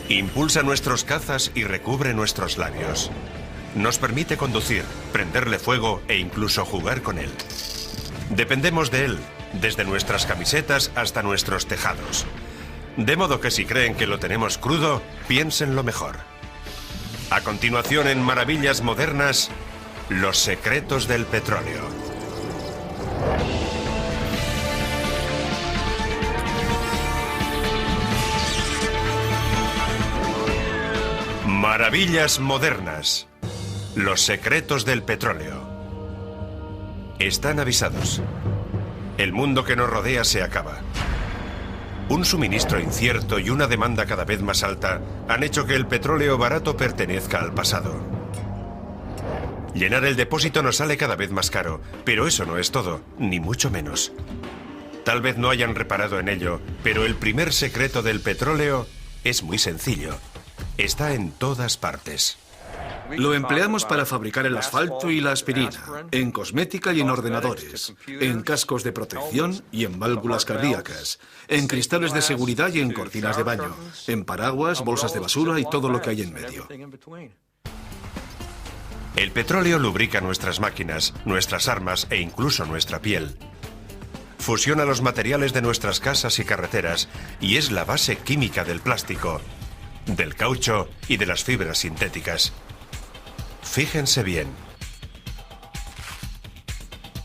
Impulsa nuestros cazas y recubre nuestros labios. Nos permite conducir, prenderle fuego e incluso jugar con él. Dependemos de él, desde nuestras camisetas hasta nuestros tejados. De modo que si creen que lo tenemos crudo, piénsenlo mejor. A continuación, en Maravillas Modernas, los secretos del petróleo. Maravillas Modernas. Los secretos del petróleo. Están avisados. El mundo que nos rodea se acaba. Un suministro incierto y una demanda cada vez más alta han hecho que el petróleo barato pertenezca al pasado. Llenar el depósito nos sale cada vez más caro, pero eso no es todo, ni mucho menos. Tal vez no hayan reparado en ello, pero el primer secreto del petróleo es muy sencillo. Está en todas partes. Lo empleamos para fabricar el asfalto y la aspirina, en cosmética y en ordenadores, en cascos de protección y en válvulas cardíacas, en cristales de seguridad y en cortinas de baño, en paraguas, bolsas de basura y todo lo que hay en medio. El petróleo lubrica nuestras máquinas, nuestras armas e incluso nuestra piel. Fusiona los materiales de nuestras casas y carreteras y es la base química del plástico, del caucho y de las fibras sintéticas. Fíjense bien.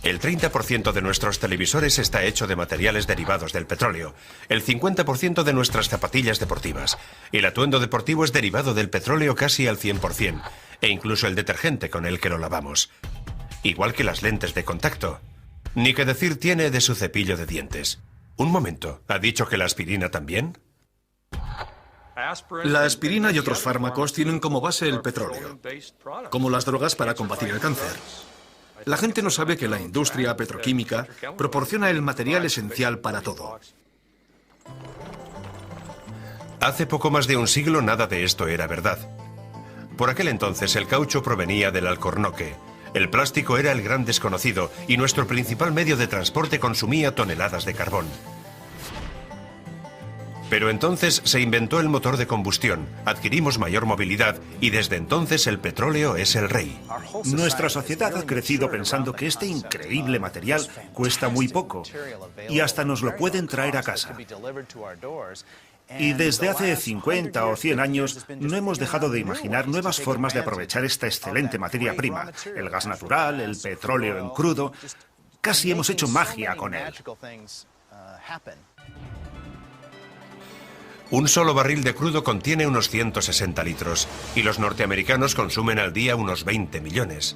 El 30% de nuestros televisores está hecho de materiales derivados del petróleo, el 50% de nuestras zapatillas deportivas. El atuendo deportivo es derivado del petróleo casi al 100%, e incluso el detergente con el que lo lavamos. Igual que las lentes de contacto. Ni que decir tiene de su cepillo de dientes. Un momento, ¿ha dicho que la aspirina también? La aspirina y otros fármacos tienen como base el petróleo, como las drogas para combatir el cáncer. La gente no sabe que la industria petroquímica proporciona el material esencial para todo. Hace poco más de un siglo nada de esto era verdad. Por aquel entonces el caucho provenía del alcornoque. El plástico era el gran desconocido y nuestro principal medio de transporte consumía toneladas de carbón. Pero entonces se inventó el motor de combustión, adquirimos mayor movilidad y desde entonces el petróleo es el rey. Nuestra sociedad ha crecido pensando que este increíble material cuesta muy poco y hasta nos lo pueden traer a casa. Y desde hace 50 o 100 años no hemos dejado de imaginar nuevas formas de aprovechar esta excelente materia prima, el gas natural, el petróleo en crudo. Casi hemos hecho magia con él. Un solo barril de crudo contiene unos 160 litros y los norteamericanos consumen al día unos 20 millones.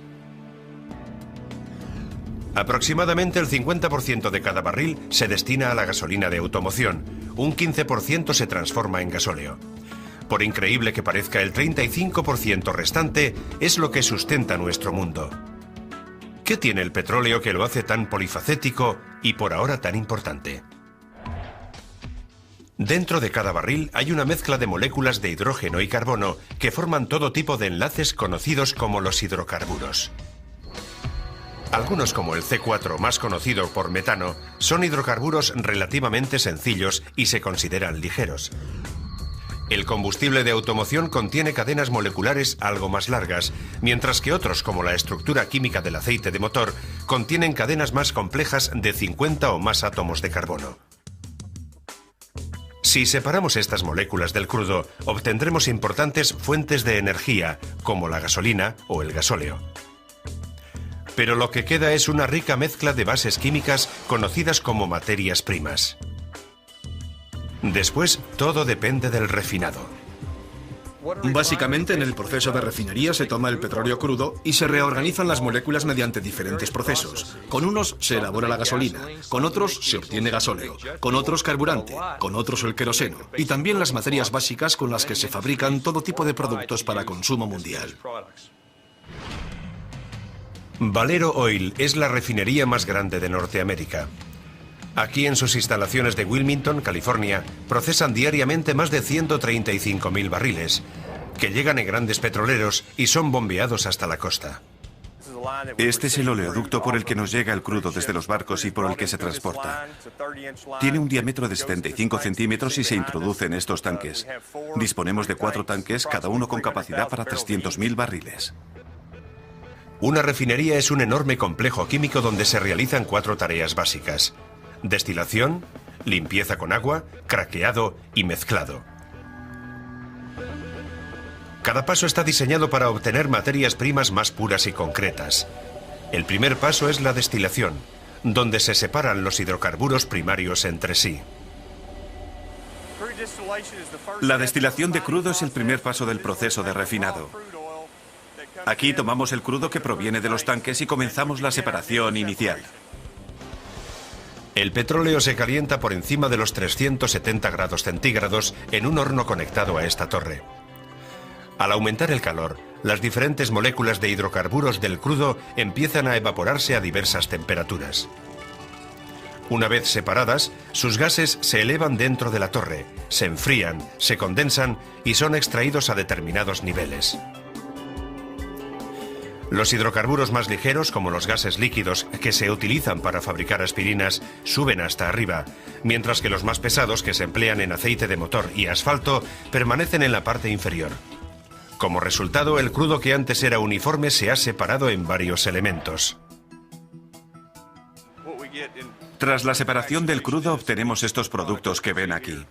Aproximadamente el 50% de cada barril se destina a la gasolina de automoción, un 15% se transforma en gasóleo. Por increíble que parezca, el 35% restante es lo que sustenta nuestro mundo. ¿Qué tiene el petróleo que lo hace tan polifacético y por ahora tan importante? Dentro de cada barril hay una mezcla de moléculas de hidrógeno y carbono que forman todo tipo de enlaces conocidos como los hidrocarburos. Algunos, como el C4, más conocido por metano, son hidrocarburos relativamente sencillos y se consideran ligeros. El combustible de automoción contiene cadenas moleculares algo más largas, mientras que otros, como la estructura química del aceite de motor, contienen cadenas más complejas de 50 o más átomos de carbono. Si separamos estas moléculas del crudo, obtendremos importantes fuentes de energía, como la gasolina o el gasóleo. Pero lo que queda es una rica mezcla de bases químicas conocidas como materias primas. Después, todo depende del refinado. Básicamente, en el proceso de refinería se toma el petróleo crudo y se reorganizan las moléculas mediante diferentes procesos. Con unos se elabora la gasolina, con otros se obtiene gasóleo, con otros carburante, con otros el queroseno y también las materias básicas con las que se fabrican todo tipo de productos para consumo mundial. Valero Oil es la refinería más grande de Norteamérica. Aquí en sus instalaciones de Wilmington, California, procesan diariamente más de 135.000 barriles, que llegan en grandes petroleros y son bombeados hasta la costa. Este es el oleoducto por el que nos llega el crudo desde los barcos y por el que se transporta. Tiene un diámetro de 75 centímetros y se introduce en estos tanques. Disponemos de 4 tanques, cada uno con capacidad para 300.000 barriles. Una refinería es un enorme complejo químico donde se realizan 4 tareas básicas: destilación, limpieza con agua, craqueado y mezclado. Cada paso está diseñado para obtener materias primas más puras y concretas. El primer paso es la destilación, donde se separan los hidrocarburos primarios entre sí. La destilación de crudo es el primer paso del proceso de refinado. Aquí tomamos el crudo que proviene de los tanques y comenzamos la separación inicial. El petróleo se calienta por encima de los 370 grados centígrados en un horno conectado a esta torre. Al aumentar el calor, las diferentes moléculas de hidrocarburos del crudo empiezan a evaporarse a diversas temperaturas. Una vez separadas, sus gases se elevan dentro de la torre, se enfrían, se condensan y son extraídos a determinados niveles. Los hidrocarburos más ligeros, como los gases líquidos que se utilizan para fabricar aspirinas, suben hasta arriba, mientras que los más pesados, que se emplean en aceite de motor y asfalto, permanecen en la parte inferior. Como resultado, el crudo que antes era uniforme se ha separado en varios elementos. Tras la separación del crudo obtenemos estos productos que ven aquí.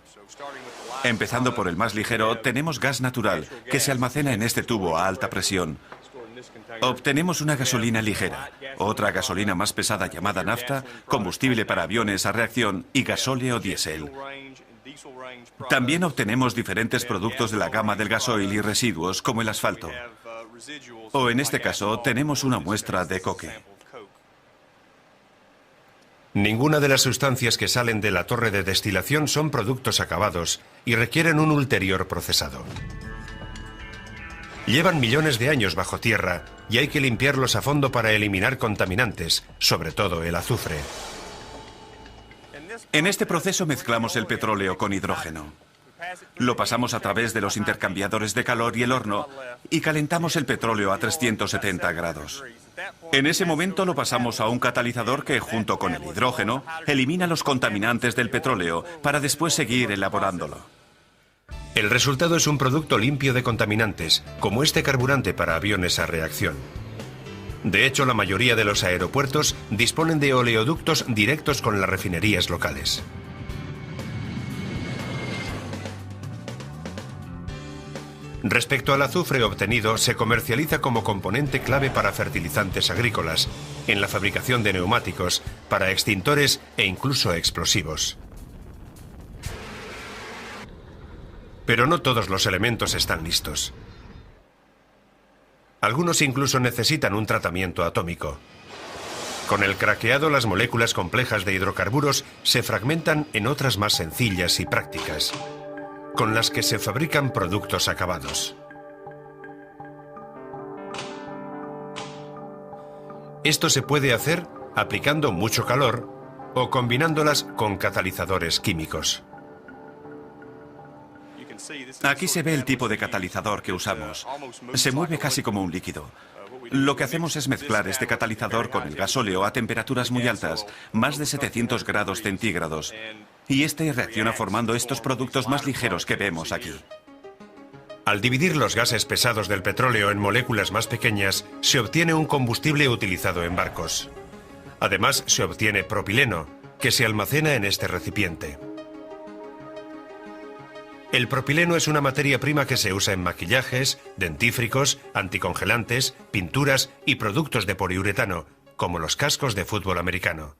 Empezando por el más ligero, tenemos gas natural, que se almacena en este tubo a alta presión. Obtenemos una gasolina ligera, otra gasolina más pesada llamada nafta, combustible para aviones a reacción y gasóleo diésel. También obtenemos diferentes productos de la gama del gasoil y residuos, como el asfalto. O en este caso, tenemos una muestra de coque. Ninguna de las sustancias que salen de la torre de destilación son productos acabados y requieren un ulterior procesado. Llevan millones de años bajo tierra y hay que limpiarlos a fondo para eliminar contaminantes, sobre todo el azufre. En este proceso mezclamos el petróleo con hidrógeno. Lo pasamos a través de los intercambiadores de calor y el horno y calentamos el petróleo a 370 grados. En ese momento lo pasamos a un catalizador que, junto con el hidrógeno, elimina los contaminantes del petróleo para después seguir elaborándolo. El resultado es un producto limpio de contaminantes, como este carburante para aviones a reacción. De hecho, la mayoría de los aeropuertos disponen de oleoductos directos con las refinerías locales. Respecto al azufre obtenido, se comercializa como componente clave para fertilizantes agrícolas, en la fabricación de neumáticos, para extintores e incluso explosivos. Pero no todos los elementos están listos. Algunos incluso necesitan un tratamiento atómico. Con el craqueado, las moléculas complejas de hidrocarburos se fragmentan en otras más sencillas y prácticas, con las que se fabrican productos acabados. Esto se puede hacer aplicando mucho calor o combinándolas con catalizadores químicos. Aquí se ve el tipo de catalizador que usamos. Se mueve casi como un líquido. Lo que hacemos es mezclar este catalizador con el gasóleo a temperaturas muy altas, más de 700 grados centígrados. Y este reacciona formando estos productos más ligeros que vemos aquí. Al dividir los gases pesados del petróleo en moléculas más pequeñas, se obtiene un combustible utilizado en barcos. Además, se obtiene propileno, que se almacena en este recipiente. El propileno es una materia prima que se usa en maquillajes, dentífricos, anticongelantes, pinturas y productos de poliuretano, como los cascos de fútbol americano.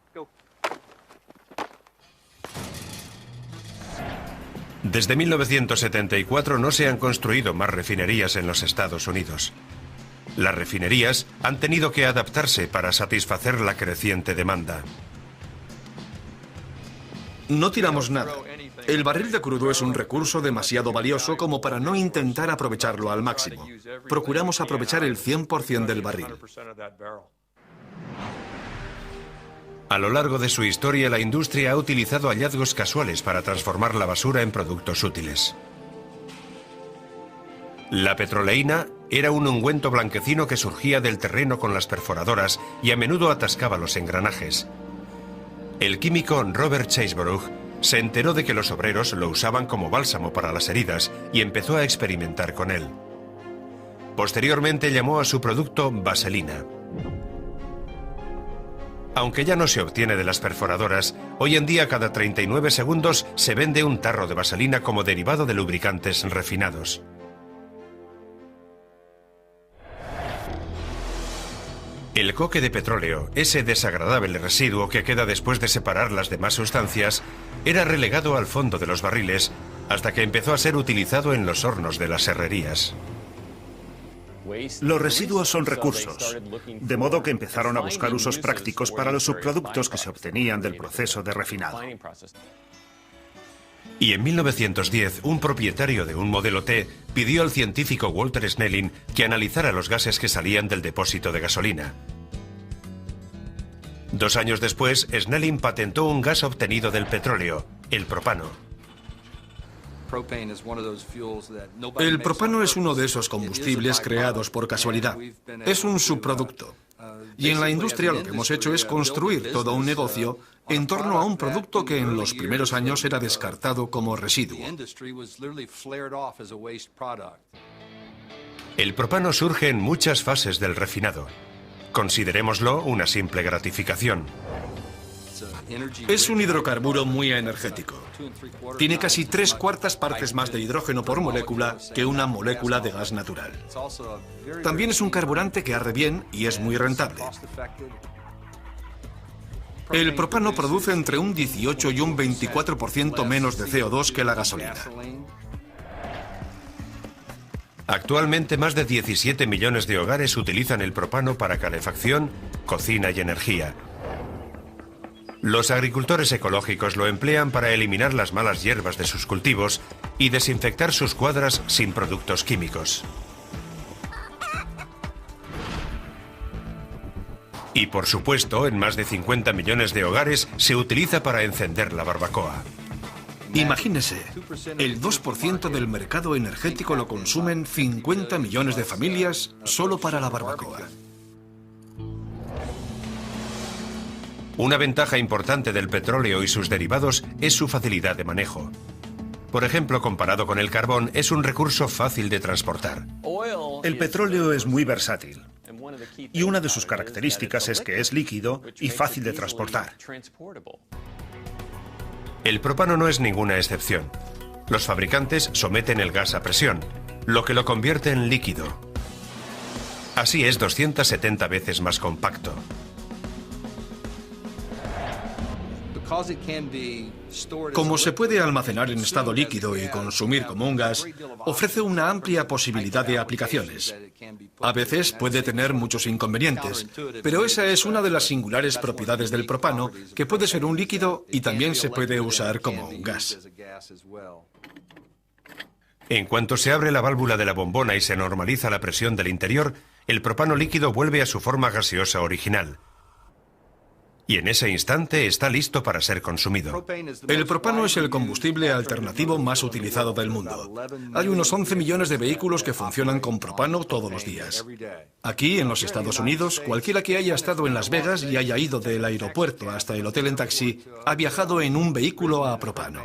Desde 1974 no se han construido más refinerías en los Estados Unidos. Las refinerías han tenido que adaptarse para satisfacer la creciente demanda. No tiramos nada. El barril de crudo es un recurso demasiado valioso como para no intentar aprovecharlo al máximo. Procuramos aprovechar el 100% del barril. A lo largo de su historia, la industria ha utilizado hallazgos casuales para transformar la basura en productos útiles. La petroleína era un ungüento blanquecino que surgía del terreno con las perforadoras y a menudo atascaba los engranajes. El químico Robert Chasebrough se enteró de que los obreros lo usaban como bálsamo para las heridas y empezó a experimentar con él. Posteriormente llamó a su producto vaselina. Aunque ya no se obtiene de las perforadoras, hoy en día cada 39 segundos se vende un tarro de vaselina como derivado de lubricantes refinados. El coque de petróleo, ese desagradable residuo que queda después de separar las demás sustancias, era relegado al fondo de los barriles hasta que empezó a ser utilizado en los hornos de las herrerías. Los residuos son recursos, de modo que empezaron a buscar usos prácticos para los subproductos que se obtenían del proceso de refinado. Y en 1910, un propietario de un modelo T pidió al científico Walter Snelling que analizara los gases que salían del depósito de gasolina. 2 años después, Snelling patentó un gas obtenido del petróleo, el propano. El propano es uno de esos combustibles creados por casualidad. Es un subproducto. Y en la industria lo que hemos hecho es construir todo un negocio en torno a un producto que en los primeros años era descartado como residuo. El propano surge en muchas fases del refinado. Considerémoslo una simple gratificación. Es un hidrocarburo muy energético. Tiene casi 3/4 partes más de hidrógeno por molécula que una molécula de gas natural. También es un carburante que arde bien y es muy rentable. El propano produce entre un 18 y un 24% menos de CO2 que la gasolina. Actualmente más de 17 millones de hogares utilizan el propano para calefacción, cocina y energía. Los agricultores ecológicos lo emplean para eliminar las malas hierbas de sus cultivos y desinfectar sus cuadras sin productos químicos. Y por supuesto, en más de 50 millones de hogares se utiliza para encender la barbacoa. Imagínese, el 2% del mercado energético lo consumen 50 millones de familias solo para la barbacoa. Una ventaja importante del petróleo y sus derivados es su facilidad de manejo. Por ejemplo, comparado con el carbón, es un recurso fácil de transportar. El petróleo es muy versátil y una de sus características es que es líquido y fácil de transportar. El propano no es ninguna excepción. Los fabricantes someten el gas a presión, lo que lo convierte en líquido. Así es 270 veces más compacto. Como se puede almacenar en estado líquido y consumir como un gas, ofrece una amplia posibilidad de aplicaciones. A veces puede tener muchos inconvenientes, pero esa es una de las singulares propiedades del propano, que puede ser un líquido y también se puede usar como un gas. En cuanto se abre la válvula de la bombona y se normaliza la presión del interior, el propano líquido vuelve a su forma gaseosa original. Y en ese instante está listo para ser consumido. El propano es el combustible alternativo más utilizado del mundo. Hay unos 11 millones de vehículos que funcionan con propano todos los días. Aquí, en los Estados Unidos, cualquiera que haya estado en Las Vegas y haya ido del aeropuerto hasta el hotel en taxi, ha viajado en un vehículo a propano.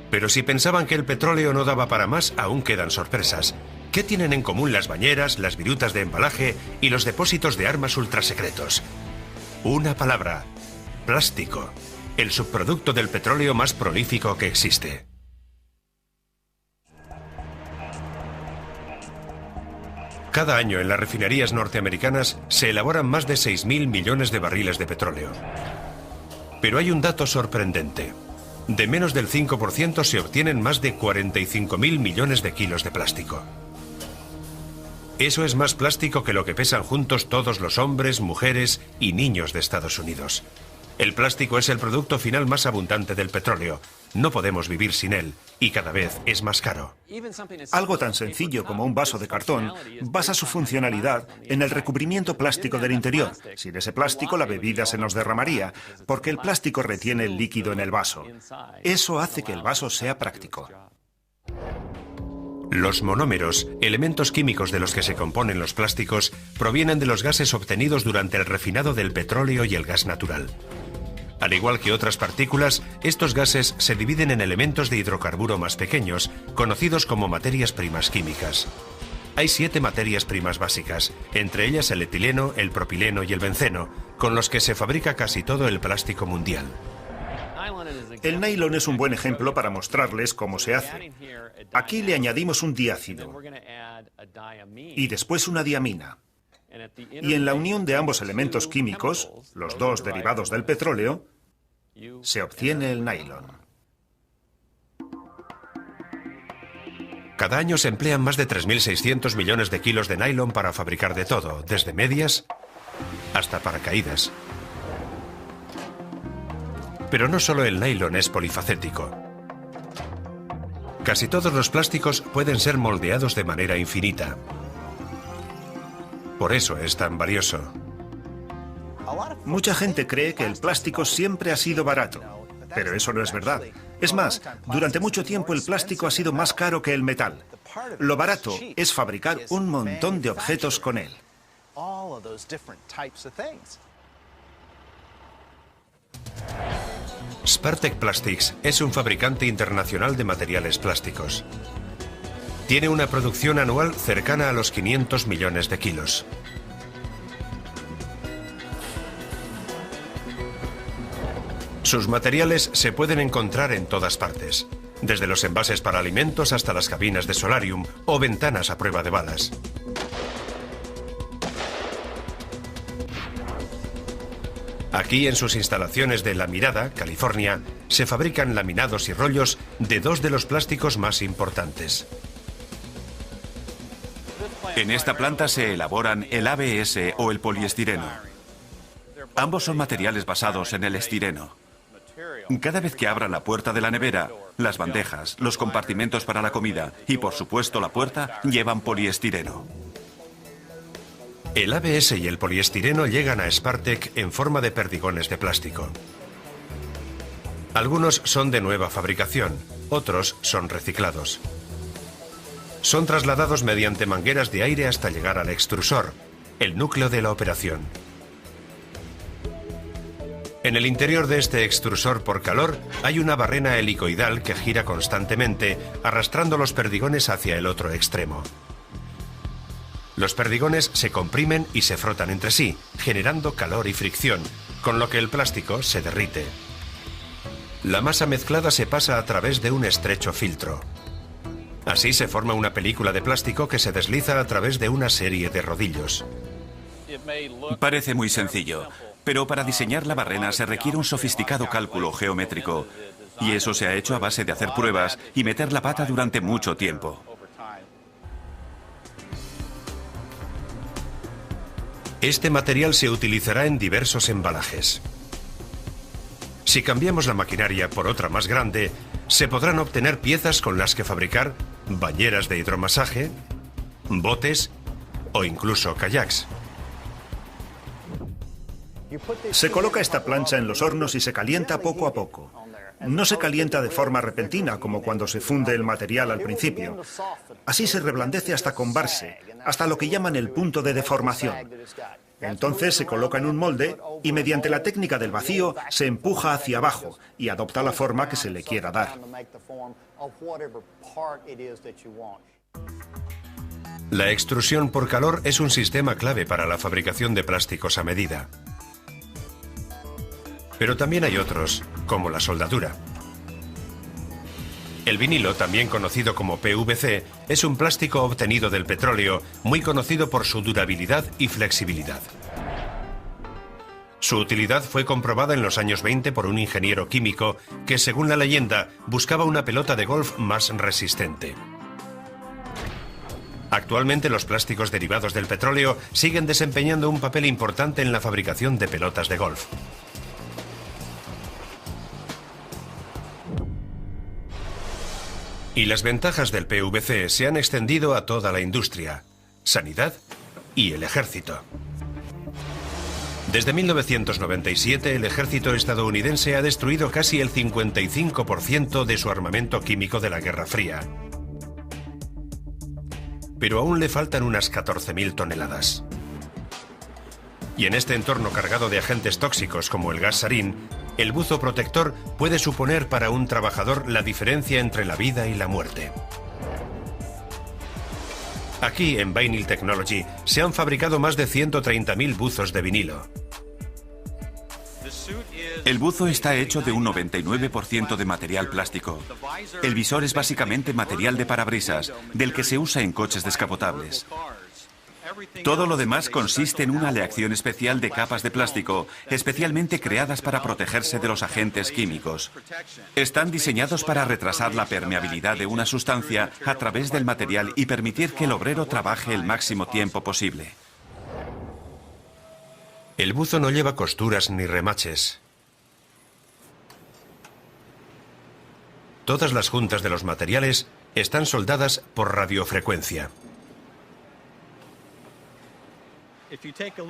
Pero si pensaban que el petróleo no daba para más, aún quedan sorpresas. ¿Qué tienen en común las bañeras, las virutas de embalaje y los depósitos de armas ultrasecretos? Una palabra: plástico, el subproducto del petróleo más prolífico que existe. Cada año en las refinerías norteamericanas se elaboran más de 6.000 millones de barriles de petróleo. Pero hay un dato sorprendente. De menos del 5% se obtienen más de 45.000 millones de kilos de plástico. Eso es más plástico que lo que pesan juntos todos los hombres, mujeres y niños de Estados Unidos. El plástico es el producto final más abundante del petróleo. No podemos vivir sin él y cada vez es más caro. Algo tan sencillo como un vaso de cartón basa su funcionalidad en el recubrimiento plástico del interior. Sin ese plástico la bebida se nos derramaría, porque el plástico retiene el líquido en el vaso. Eso hace que el vaso sea práctico. Los monómeros, elementos químicos de los que se componen los plásticos, provienen de los gases obtenidos durante el refinado del petróleo y el gas natural. Al igual que otras partículas, estos gases se dividen en elementos de hidrocarburo más pequeños, conocidos como materias primas químicas. Hay 7 materias primas básicas, entre ellas el etileno, el propileno y el benceno, con los que se fabrica casi todo el plástico mundial. El nylon es un buen ejemplo para mostrarles cómo se hace. Aquí le añadimos un diácido y después una diamina. Y en la unión de ambos elementos químicos, los dos derivados del petróleo, se obtiene el nylon. Cada año se emplean más de 3.600 millones de kilos de nylon para fabricar de todo, desde medias hasta paracaídas. Pero no solo el nylon es polifacético. Casi todos los plásticos pueden ser moldeados de manera infinita. Por eso es tan valioso. Mucha gente cree que el plástico siempre ha sido barato, pero eso no es verdad. Es más, durante mucho tiempo el plástico ha sido más caro que el metal. Lo barato es fabricar un montón de objetos con él. Spartek Plastics es un fabricante internacional de materiales plásticos. Tiene una producción anual cercana a los 500 millones de kilos. Sus materiales se pueden encontrar en todas partes, desde los envases para alimentos hasta las cabinas de solarium o ventanas a prueba de balas. Aquí, en sus instalaciones de La Mirada, California, se fabrican laminados y rollos de 2 de los plásticos más importantes. En esta planta se elaboran el ABS o el poliestireno. Ambos son materiales basados en el estireno. Cada vez que abran la puerta de la nevera, las bandejas, los compartimentos para la comida y, por supuesto, la puerta llevan poliestireno. El ABS y el poliestireno llegan a Spartek en forma de perdigones de plástico. Algunos son de nueva fabricación, otros son reciclados. Son trasladados mediante mangueras de aire hasta llegar al extrusor, el núcleo de la operación. En el interior de este extrusor por calor hay una barrena helicoidal que gira constantemente, arrastrando los perdigones hacia el otro extremo. Los perdigones se comprimen y se frotan entre sí, generando calor y fricción, con lo que el plástico se derrite. La masa mezclada se pasa a través de un estrecho filtro. Así se forma una película de plástico que se desliza a través de una serie de rodillos. Parece muy sencillo, pero para diseñar la barrena se requiere un sofisticado cálculo geométrico, y eso se ha hecho a base de hacer pruebas y meter la pata durante mucho tiempo. Este material se utilizará en diversos embalajes. Si cambiamos la maquinaria por otra más grande, se podrán obtener piezas con las que fabricar bañeras de hidromasaje, botes o incluso kayaks. Se coloca esta plancha en los hornos y se calienta poco a poco. No se calienta de forma repentina, como cuando se funde el material al principio. Así se reblandece hasta combarse, hasta lo que llaman el punto de deformación. Entonces se coloca en un molde y mediante la técnica del vacío se empuja hacia abajo y adopta la forma que se le quiera dar. La extrusión por calor es un sistema clave para la fabricación de plásticos a medida. Pero también hay otros, como la soldadura. El vinilo, también conocido como PVC, es un plástico obtenido del petróleo, muy conocido por su durabilidad y flexibilidad. Su utilidad fue comprobada en los años 20 por un ingeniero químico que, según la leyenda, buscaba una pelota de golf más resistente. Actualmente los plásticos derivados del petróleo siguen desempeñando un papel importante en la fabricación de pelotas de golf. Y las ventajas del PVC se han extendido a toda la industria, sanidad y el ejército. Desde 1997, el ejército estadounidense ha destruido casi el 55% de su armamento químico de la Guerra Fría. pero aún le faltan unas 14.000 toneladas. Y en este entorno cargado de agentes tóxicos como el gas sarín, el buzo protector puede suponer para un trabajador la diferencia entre la vida y la muerte. Aquí, en Vinyl Technology, se han fabricado más de 130.000 buzos de vinilo. El buzo está hecho de un 99% de material plástico. El visor es básicamente material de parabrisas, del que se usa en coches descapotables. Todo lo demás consiste en una aleación especial de capas de plástico, especialmente creadas para protegerse de los agentes químicos. Están diseñados para retrasar la permeabilidad de una sustancia a través del material y permitir que el obrero trabaje el máximo tiempo posible. El buzo no lleva costuras ni remaches. Todas las juntas de los materiales están soldadas por radiofrecuencia.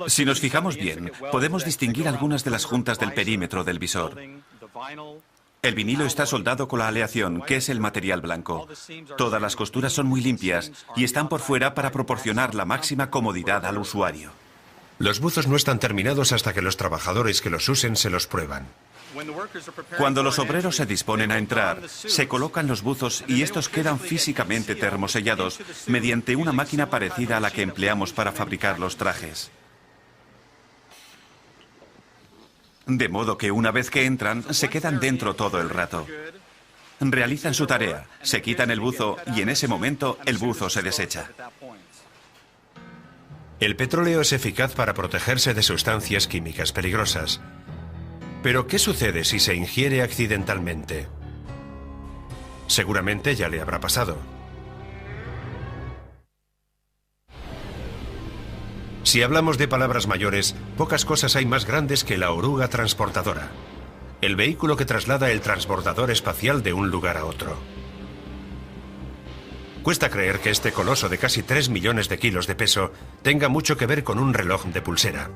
Si nos fijamos bien, podemos distinguir algunas de las juntas del perímetro del visor. El vinilo está soldado con la aleación, que es el material blanco. Todas las costuras son muy limpias y están por fuera para proporcionar la máxima comodidad al usuario. Los buzos no están terminados hasta que los trabajadores que los usen se los prueban. Cuando los obreros se disponen a entrar, se colocan los buzos y estos quedan físicamente termosellados mediante una máquina parecida a la que empleamos para fabricar los trajes. De modo que una vez que entran, se quedan dentro todo el rato. Realizan su tarea, se quitan el buzo y en ese momento el buzo se desecha. El petróleo es eficaz para protegerse de sustancias químicas peligrosas. Pero, ¿qué sucede si se ingiere accidentalmente? Seguramente ya le habrá pasado. Si hablamos de palabras mayores, pocas cosas hay más grandes que la oruga transportadora, el vehículo que traslada el transbordador espacial de un lugar a otro. Cuesta creer que este coloso de casi 3 millones de kilos de peso tenga mucho que ver con un reloj de pulsera.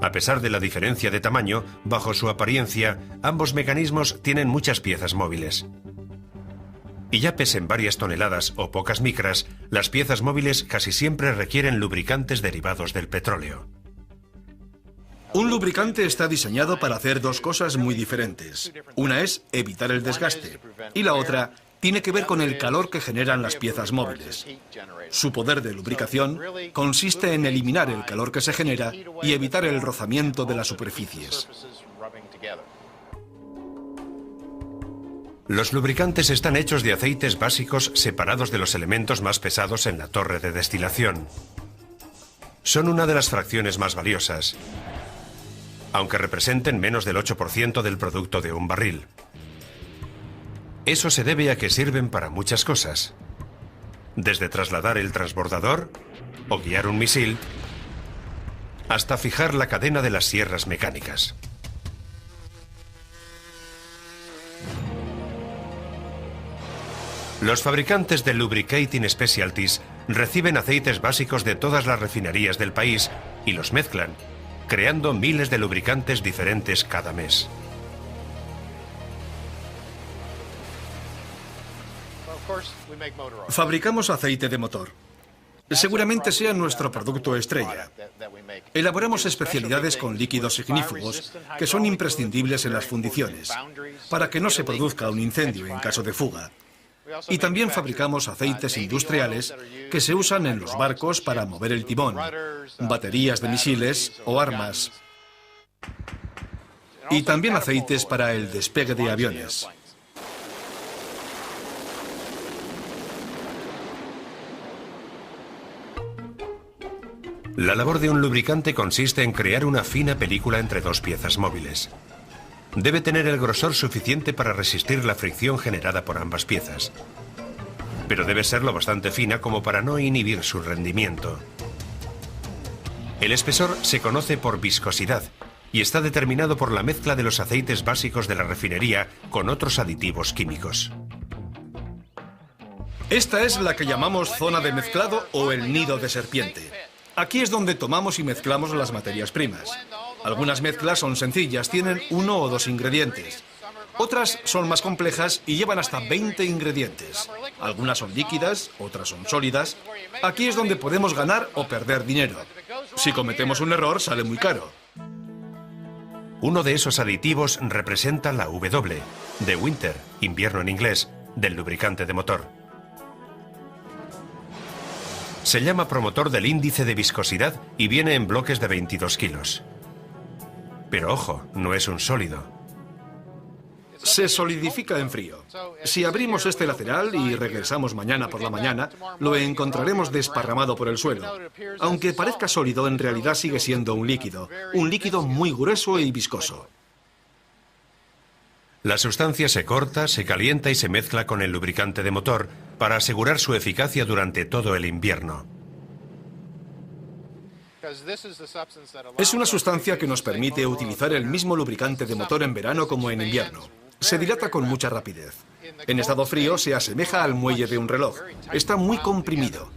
A pesar de la diferencia de tamaño, bajo su apariencia, ambos mecanismos tienen muchas piezas móviles. Y ya pesen varias toneladas o pocas micras, las piezas móviles casi siempre requieren lubricantes derivados del petróleo. Un lubricante está diseñado para hacer dos cosas muy diferentes. Una es evitar el desgaste y la otra tiene que ver con el calor que generan las piezas móviles. Su poder de lubricación consiste en eliminar el calor que se genera y evitar el rozamiento de las superficies. Los lubricantes están hechos de aceites básicos separados de los elementos más pesados en la torre de destilación. Son una de las fracciones más valiosas, aunque representen menos del 8% del producto de un barril. Eso se debe a que sirven para muchas cosas, desde trasladar el transbordador o guiar un misil, hasta fijar la cadena de las sierras mecánicas. Los fabricantes de Lubricating Specialties reciben aceites básicos de todas las refinerías del país y los mezclan, creando miles de lubricantes diferentes cada mes. Fabricamos aceite de motor. Seguramente sea nuestro producto estrella. Elaboramos especialidades con líquidos ignífugos que son imprescindibles en las fundiciones, para que no se produzca un incendio en caso de fuga. Y también fabricamos aceites industriales que se usan en los barcos para mover el timón, baterías de misiles o armas. Y también aceites para el despegue de aviones. La labor de un lubricante consiste en crear una fina película entre dos piezas móviles. Debe tener el grosor suficiente para resistir la fricción generada por ambas piezas, pero debe ser lo bastante fina como para no inhibir su rendimiento. El espesor se conoce por viscosidad y está determinado por la mezcla de los aceites básicos de la refinería con otros aditivos químicos. Esta es la que llamamos zona de mezclado o el nido de serpiente. Aquí es donde tomamos y mezclamos las materias primas. Algunas mezclas son sencillas, tienen 1 o 2 ingredientes. Otras son más complejas y llevan hasta 20 ingredientes. Algunas son líquidas, otras son sólidas. Aquí es donde podemos ganar o perder dinero. Si cometemos un error, sale muy caro. Uno de esos aditivos representa la W, de winter, invierno en inglés, del lubricante de motor. Se llama promotor del índice de viscosidad y viene en bloques de 22 kilos. Pero ojo, no es un sólido. Se solidifica en frío. Si abrimos este lateral y regresamos mañana por la mañana, lo encontraremos desparramado por el suelo. Aunque parezca sólido, en realidad sigue siendo un líquido muy grueso y viscoso. La sustancia se corta, se calienta y se mezcla con el lubricante de motor para asegurar su eficacia durante todo el invierno. Es una sustancia que nos permite utilizar el mismo lubricante de motor en verano como en invierno. Se dilata con mucha rapidez. En estado frío se asemeja al muelle de un reloj. Está muy comprimido.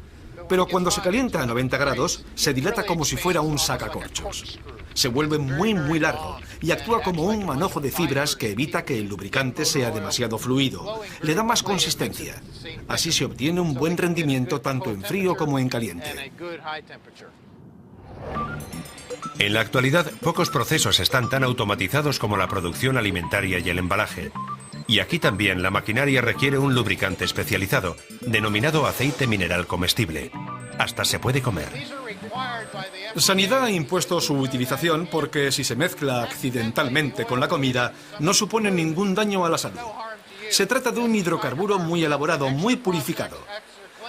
Pero cuando se calienta a 90 grados, se dilata como si fuera un sacacorchos. Se vuelve muy largo y actúa como un manojo de fibras que evita que el lubricante sea demasiado fluido. Le da más consistencia. Así se obtiene un buen rendimiento tanto en frío como en caliente. En la actualidad, pocos procesos están tan automatizados como la producción alimentaria y el embalaje. Y aquí también la maquinaria requiere un lubricante especializado, denominado aceite mineral comestible. Hasta se puede comer. Sanidad ha impuesto su utilización porque si se mezcla accidentalmente con la comida, no supone ningún daño a la salud. Se trata de un hidrocarburo muy elaborado, muy purificado.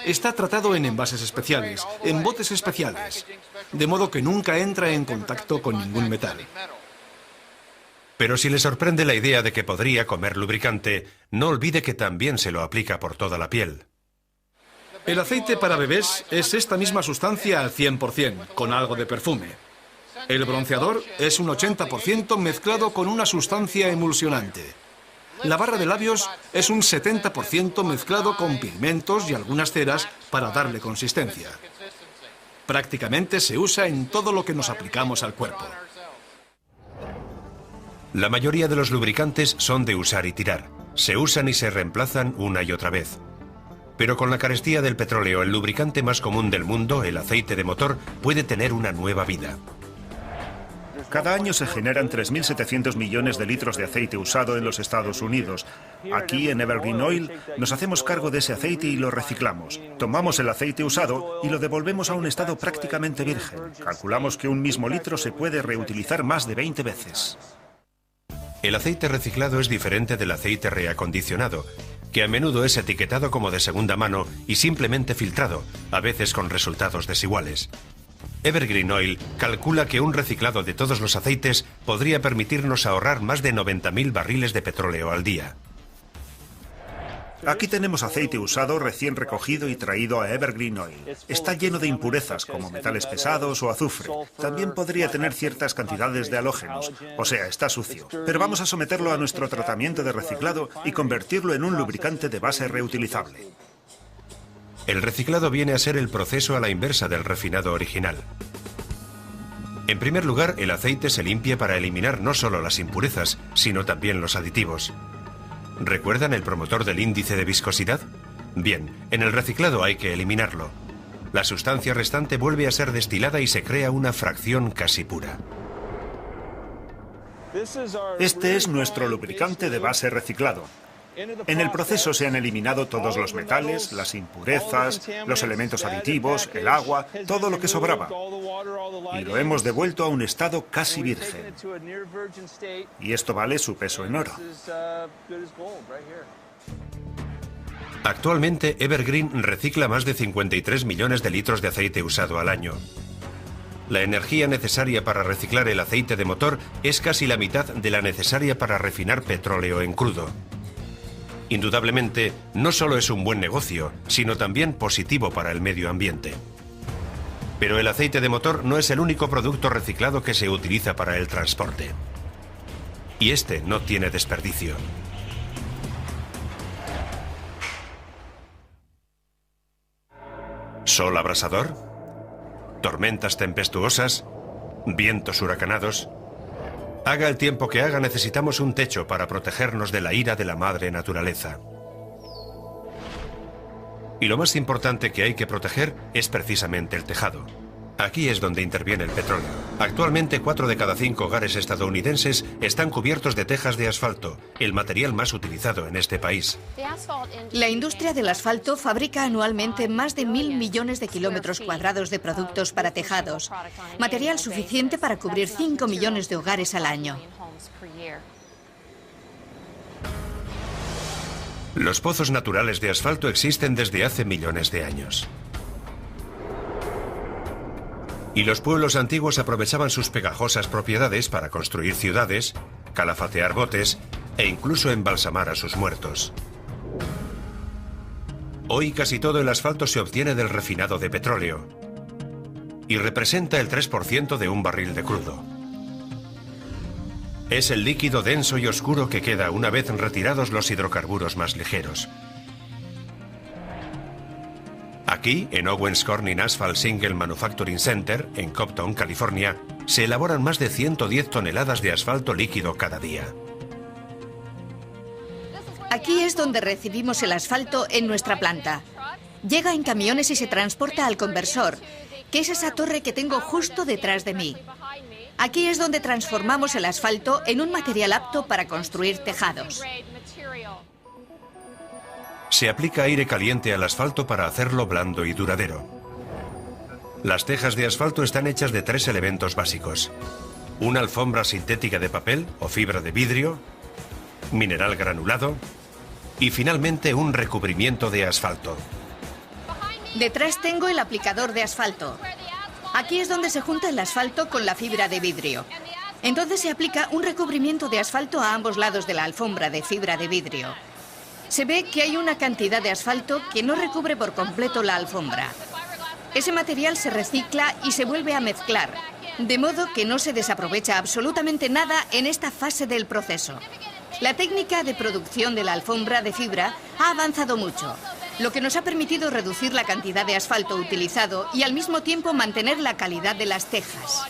Está tratado en envases especiales, en botes especiales, de modo que nunca entra en contacto con ningún metal. Pero si le sorprende la idea de que podría comer lubricante, no olvide que también se lo aplica por toda la piel. El aceite para bebés es esta misma sustancia al 100%, con algo de perfume. El bronceador es un 80% mezclado con una sustancia emulsionante. La barra de labios es un 70% mezclado con pigmentos y algunas ceras para darle consistencia. Prácticamente se usa en todo lo que nos aplicamos al cuerpo. La mayoría de los lubricantes son de usar y tirar. Se usan y se reemplazan una y otra vez. Pero con la carestía del petróleo, el lubricante más común del mundo, el aceite de motor, puede tener una nueva vida. Cada año se generan 3.700 millones de litros de aceite usado en los Estados Unidos. Aquí, en Evergreen Oil, nos hacemos cargo de ese aceite y lo reciclamos. Tomamos el aceite usado y lo devolvemos a un estado prácticamente virgen. Calculamos que un mismo litro se puede reutilizar más de 20 veces. El aceite reciclado es diferente del aceite reacondicionado, que a menudo es etiquetado como de segunda mano y simplemente filtrado, a veces con resultados desiguales. Evergreen Oil calcula que un reciclado de todos los aceites podría permitirnos ahorrar más de 90.000 barriles de petróleo al día. Aquí tenemos aceite usado recién recogido y traído a Evergreen Oil. Está lleno de impurezas como metales pesados o azufre. También podría tener ciertas cantidades de halógenos, o sea, está sucio. Pero vamos a someterlo a nuestro tratamiento de reciclado y convertirlo en un lubricante de base reutilizable. El reciclado viene a ser el proceso a la inversa del refinado original. En primer lugar, el aceite se limpia para eliminar no solo las impurezas, sino también los aditivos. ¿Recuerdan el promotor del índice de viscosidad? Bien, en el reciclado hay que eliminarlo. La sustancia restante vuelve a ser destilada y se crea una fracción casi pura. Este es nuestro lubricante de base reciclado. En el proceso se han eliminado todos los metales, las impurezas, los elementos aditivos, el agua, todo lo que sobraba. Y lo hemos devuelto a un estado casi virgen. Y esto vale su peso en oro. Actualmente, Evergreen recicla más de 53 millones de litros de aceite usado al año. La energía necesaria para reciclar el aceite de motor es casi la mitad de la necesaria para refinar petróleo en crudo. Indudablemente, no solo es un buen negocio, sino también positivo para el medio ambiente. Pero el aceite de motor no es el único producto reciclado que se utiliza para el transporte. Y este no tiene desperdicio. ¿Sol abrasador? ¿Tormentas tempestuosas? ¿Vientos huracanados? Haga el tiempo que haga, necesitamos un techo para protegernos de la ira de la madre naturaleza. Y lo más importante que hay que proteger es precisamente el tejado. Aquí es donde interviene el petróleo. Actualmente 4 de cada 5 hogares estadounidenses están cubiertos de tejas de asfalto, el material más utilizado en este país. La industria del asfalto fabrica anualmente más de 1.000 millones de kilómetros cuadrados de productos para tejados, material suficiente para cubrir 5 millones de hogares al año. Los pozos naturales de asfalto existen desde hace millones de años. Y los pueblos antiguos aprovechaban sus pegajosas propiedades para construir ciudades, calafatear botes e incluso embalsamar a sus muertos. Hoy casi todo el asfalto se obtiene del refinado de petróleo y representa el 3% de un barril de crudo. Es el líquido denso y oscuro que queda una vez retirados los hidrocarburos más ligeros. Aquí, en Owens Corning Asphalt Single Manufacturing Center, en Compton, California, se elaboran más de 110 toneladas de asfalto líquido cada día. Aquí es donde recibimos el asfalto en nuestra planta. Llega en camiones y se transporta al conversor, que es esa torre que tengo justo detrás de mí. Aquí es donde transformamos el asfalto en un material apto para construir tejados. Se aplica aire caliente al asfalto para hacerlo blando y duradero. Las tejas de asfalto están hechas de 3 elementos básicos: una alfombra sintética de papel o fibra de vidrio, mineral granulado y finalmente un recubrimiento de asfalto. Detrás tengo el aplicador de asfalto. Aquí es donde se junta el asfalto con la fibra de vidrio. Entonces se aplica un recubrimiento de asfalto a ambos lados de la alfombra de fibra de vidrio. Se ve que hay una cantidad de asfalto que no recubre por completo la alfombra. Ese material se recicla y se vuelve a mezclar, de modo que no se desaprovecha absolutamente nada en esta fase del proceso. La técnica de producción de la alfombra de fibra ha avanzado mucho, lo que nos ha permitido reducir la cantidad de asfalto utilizado y al mismo tiempo mantener la calidad de las tejas.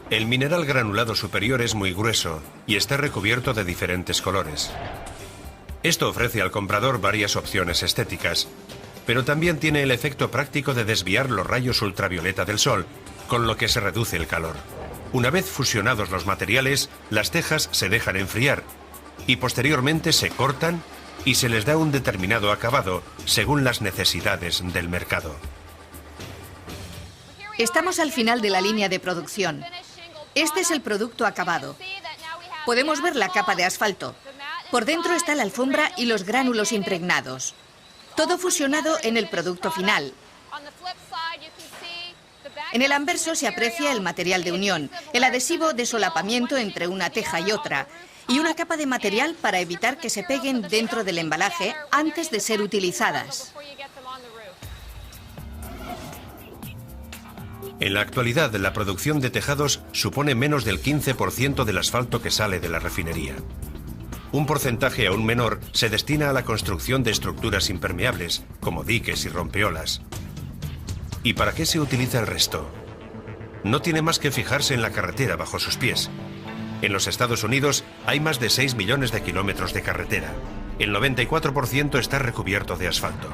El mineral granulado superior es muy grueso y está recubierto de diferentes colores. Esto ofrece al comprador varias opciones estéticas, pero también tiene el efecto práctico de desviar los rayos ultravioleta del sol, con lo que se reduce el calor. Una vez fusionados los materiales, las tejas se dejan enfriar y posteriormente se cortan y se les da un determinado acabado según las necesidades del mercado. Estamos al final de la línea de producción. Este es el producto acabado. Podemos ver la capa de asfalto. Por dentro está la alfombra y los gránulos impregnados. Todo fusionado en el producto final. En el anverso se aprecia el material de unión, el adhesivo de solapamiento entre una teja y otra, y una capa de material para evitar que se peguen dentro del embalaje antes de ser utilizadas. En la actualidad, la producción de tejados supone menos del 15% del asfalto que sale de la refinería. Un porcentaje aún menor se destina a la construcción de estructuras impermeables, como diques y rompeolas. ¿Y para qué se utiliza el resto? No tiene más que fijarse en la carretera bajo sus pies. En los Estados Unidos hay más de 6 millones de kilómetros de carretera. El 94% está recubierto de asfalto.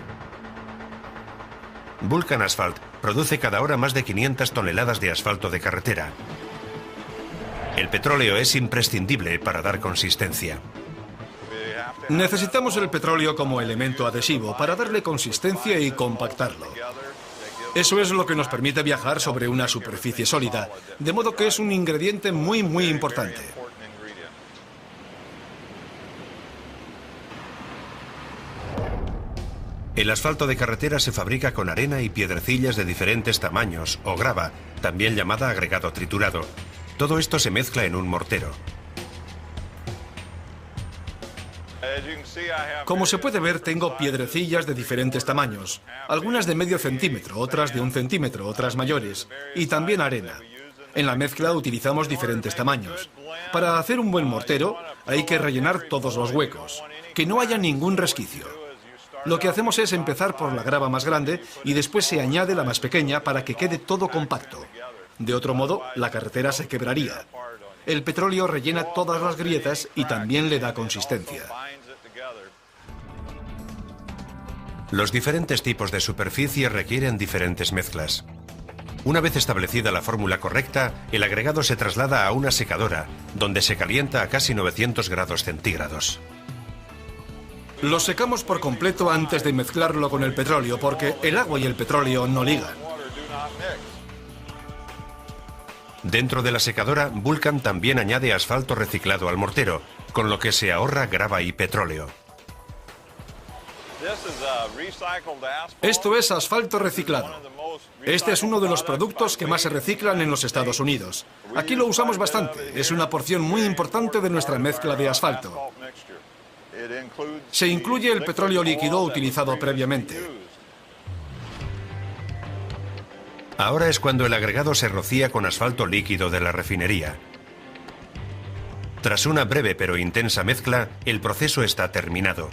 Vulcan Asphalt produce cada hora más de 500 toneladas de asfalto de carretera. El petróleo es imprescindible para dar consistencia. Necesitamos el petróleo como elemento adhesivo para darle consistencia y compactarlo. Eso es lo que nos permite viajar sobre una superficie sólida, de modo que es un ingrediente muy importante. El asfalto de carretera se fabrica con arena y piedrecillas de diferentes tamaños o grava, también llamada agregado triturado. Todo esto se mezcla en un mortero. Como se puede ver, tengo piedrecillas de diferentes tamaños, algunas de medio centímetro, otras de 1 centímetro, otras mayores, y también arena. En la mezcla utilizamos diferentes tamaños. Para hacer un buen mortero hay que rellenar todos los huecos, que no haya ningún resquicio. Lo que hacemos es empezar por la grava más grande y después se añade la más pequeña para que quede todo compacto. De otro modo, la carretera se quebraría. El petróleo rellena todas las grietas y también le da consistencia. Los diferentes tipos de superficie requieren diferentes mezclas. Una vez establecida la fórmula correcta, el agregado se traslada a una secadora, donde se calienta a casi 900 grados centígrados. Lo secamos por completo antes de mezclarlo con el petróleo, porque el agua y el petróleo no ligan. Dentro de la secadora, Vulcan también añade asfalto reciclado al mortero, con lo que se ahorra grava y petróleo. Esto es asfalto reciclado. Este es uno de los productos que más se reciclan en los Estados Unidos. Aquí lo usamos bastante. Es una porción muy importante de nuestra mezcla de asfalto. Se incluye el petróleo líquido utilizado previamente. Ahora es cuando el agregado se rocía con asfalto líquido de la refinería. Tras una breve pero intensa mezcla, el proceso está terminado.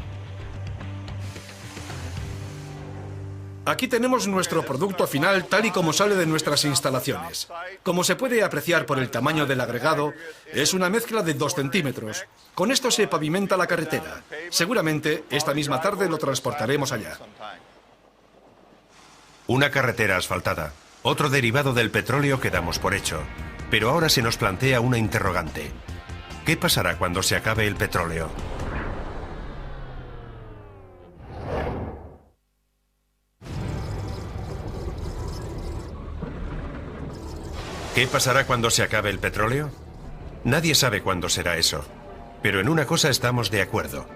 Aquí tenemos nuestro producto final tal y como sale de nuestras instalaciones. Como se puede apreciar por el tamaño del agregado, es una mezcla de 2 centímetros. Con esto se pavimenta la carretera. Seguramente esta misma tarde lo transportaremos allá. Una carretera asfaltada, otro derivado del petróleo que damos por hecho. Pero ahora se nos plantea una interrogante. ¿Qué pasará cuando se acabe el petróleo? ¿Qué pasará cuando se acabe el petróleo? Nadie sabe cuándo será eso. Pero en una cosa estamos de acuerdo.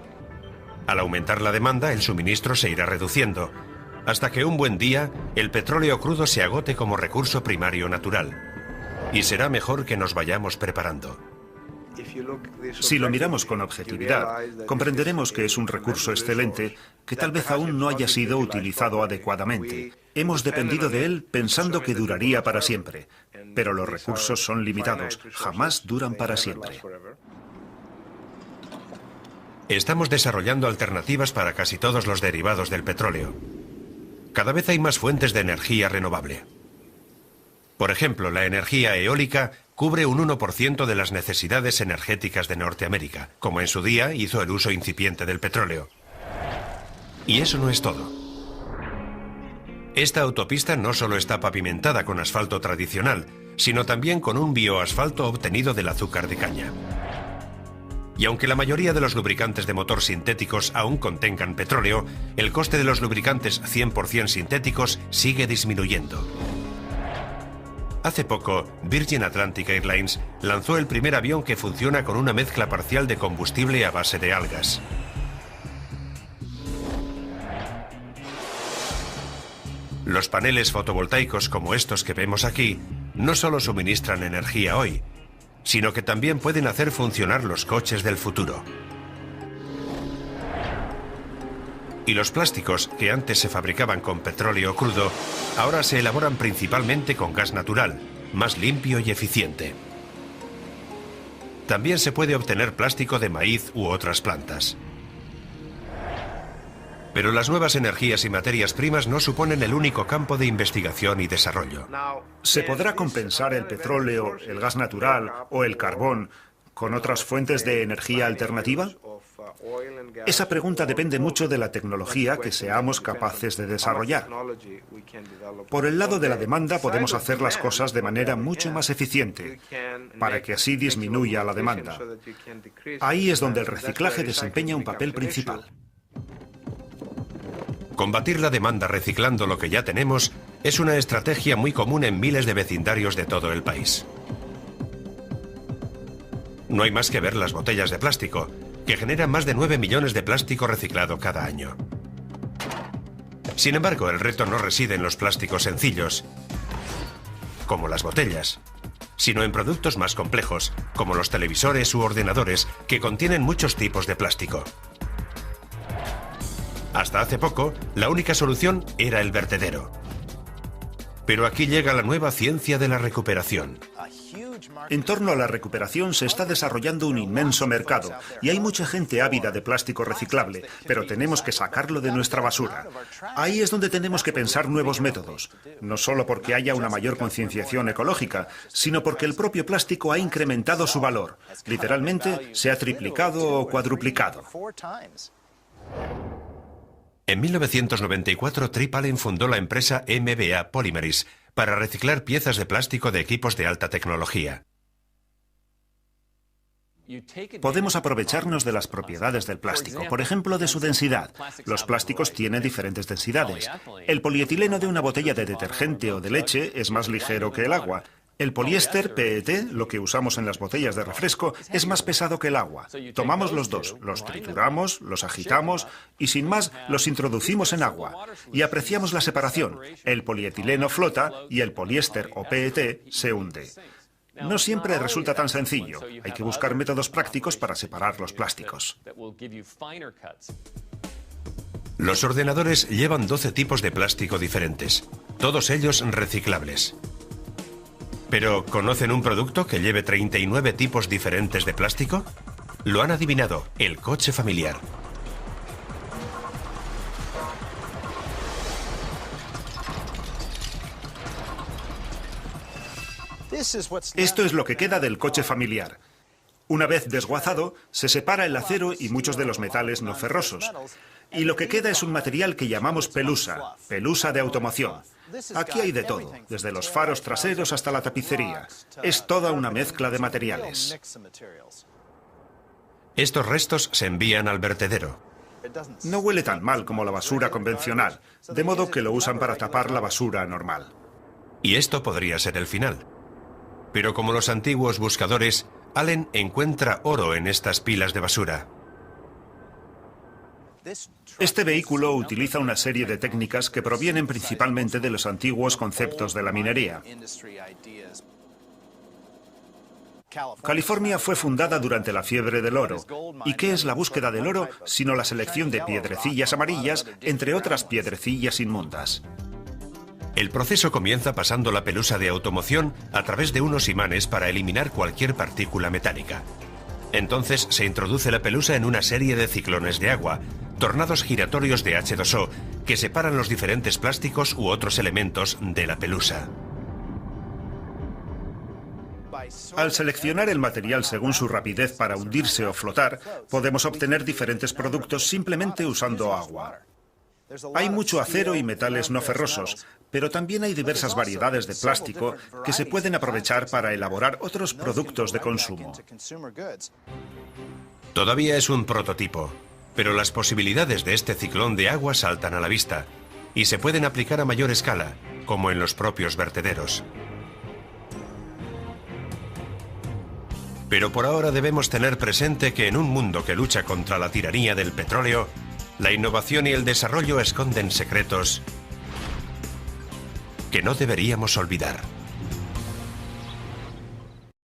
Al aumentar la demanda, el suministro se irá reduciendo, hasta que un buen día el petróleo crudo se agote como recurso primario natural. Y será mejor que nos vayamos preparando. Si lo miramos con objetividad, comprenderemos que es un recurso excelente que tal vez aún no haya sido utilizado adecuadamente. Hemos dependido de él pensando que duraría para siempre, pero los recursos son limitados, jamás duran para siempre. Estamos desarrollando alternativas para casi todos los derivados del petróleo. Cada vez hay más fuentes de energía renovable. Por ejemplo, la energía eólica cubre un 1% de las necesidades energéticas de Norteamérica, como en su día hizo el uso incipiente del petróleo. Y eso no es todo. Esta autopista no solo está pavimentada con asfalto tradicional, sino también con un bioasfalto obtenido del azúcar de caña. Y aunque la mayoría de los lubricantes de motor sintéticos aún contengan petróleo, el coste de los lubricantes 100% sintéticos sigue disminuyendo. Hace poco, Virgin Atlantic Airlines lanzó el primer avión que funciona con una mezcla parcial de combustible a base de algas. Los paneles fotovoltaicos como estos que vemos aquí no solo suministran energía hoy, sino que también pueden hacer funcionar los coches del futuro. Y los plásticos, que antes se fabricaban con petróleo crudo, ahora se elaboran principalmente con gas natural, más limpio y eficiente. También se puede obtener plástico de maíz u otras plantas. Pero las nuevas energías y materias primas no suponen el único campo de investigación y desarrollo. ¿Se podrá compensar el petróleo, el gas natural o el carbón con otras fuentes de energía alternativa? Esa pregunta depende mucho de la tecnología que seamos capaces de desarrollar. Por el lado de la demanda podemos hacer las cosas de manera mucho más eficiente, para que así disminuya la demanda. Ahí es donde el reciclaje desempeña un papel principal. Combatir la demanda reciclando lo que ya tenemos es una estrategia muy común en miles de vecindarios de todo el país. No hay más que ver las botellas de plástico, que generan más de 9 millones de plástico reciclado cada año. Sin embargo, el reto no reside en los plásticos sencillos, como las botellas, sino en productos más complejos, como los televisores u ordenadores, que contienen muchos tipos de plástico. Hasta hace poco, la única solución era el vertedero. Pero aquí llega la nueva ciencia de la recuperación. En torno a la recuperación se está desarrollando un inmenso mercado y hay mucha gente ávida de plástico reciclable, pero tenemos que sacarlo de nuestra basura. Ahí es donde tenemos que pensar nuevos métodos, no solo porque haya una mayor concienciación ecológica, sino porque el propio plástico ha incrementado su valor. Literalmente se ha triplicado o cuadruplicado. En 1994, Trip Allen fundó la empresa MBA Polymeries para reciclar piezas de plástico de equipos de alta tecnología. Podemos aprovecharnos de las propiedades del plástico, por ejemplo, de su densidad. Los plásticos tienen diferentes densidades. El polietileno de una botella de detergente o de leche es más ligero que el agua. El poliéster PET, lo que usamos en las botellas de refresco, es más pesado que el agua. Tomamos los dos, los trituramos, los agitamos y sin más los introducimos en agua. Y apreciamos la separación. El polietileno flota y el poliéster o PET se hunde. No siempre resulta tan sencillo. Hay que buscar métodos prácticos para separar los plásticos. Los ordenadores llevan 12 tipos de plástico diferentes, todos ellos reciclables. ¿Pero conocen un producto que lleve 39 tipos diferentes de plástico? Lo han adivinado, el coche familiar. Esto es lo que queda del coche familiar. Una vez desguazado, se separa el acero y muchos de los metales no ferrosos. Y lo que queda es un material que llamamos pelusa, pelusa de automoción. Aquí hay de todo, desde los faros traseros hasta la tapicería. Es toda una mezcla de materiales. Estos restos se envían al vertedero. No huele tan mal como la basura convencional, de modo que lo usan para tapar la basura normal. Y esto podría ser el final. Pero como los antiguos buscadores, Allen encuentra oro en estas pilas de basura. Este vehículo utiliza una serie de técnicas que provienen principalmente de los antiguos conceptos de la minería. California fue fundada durante la fiebre del oro. ¿Y qué es la búsqueda del oro sino la selección de piedrecillas amarillas entre otras piedrecillas inmundas? El proceso comienza pasando la pelusa de automoción a través de unos imanes para eliminar cualquier partícula metálica. Entonces se introduce la pelusa en una serie de ciclones de agua, tornados giratorios de H2O, que separan los diferentes plásticos u otros elementos de la pelusa. Al seleccionar el material según su rapidez para hundirse o flotar, podemos obtener diferentes productos simplemente usando agua. Hay mucho acero y metales no ferrosos, pero también hay diversas variedades de plástico que se pueden aprovechar para elaborar otros productos de consumo. Todavía es un prototipo, pero las posibilidades de este ciclón de agua saltan a la vista y se pueden aplicar a mayor escala, como en los propios vertederos. Pero por ahora debemos tener presente que en un mundo que lucha contra la tiranía del petróleo, la innovación y el desarrollo esconden secretos que no deberíamos olvidar.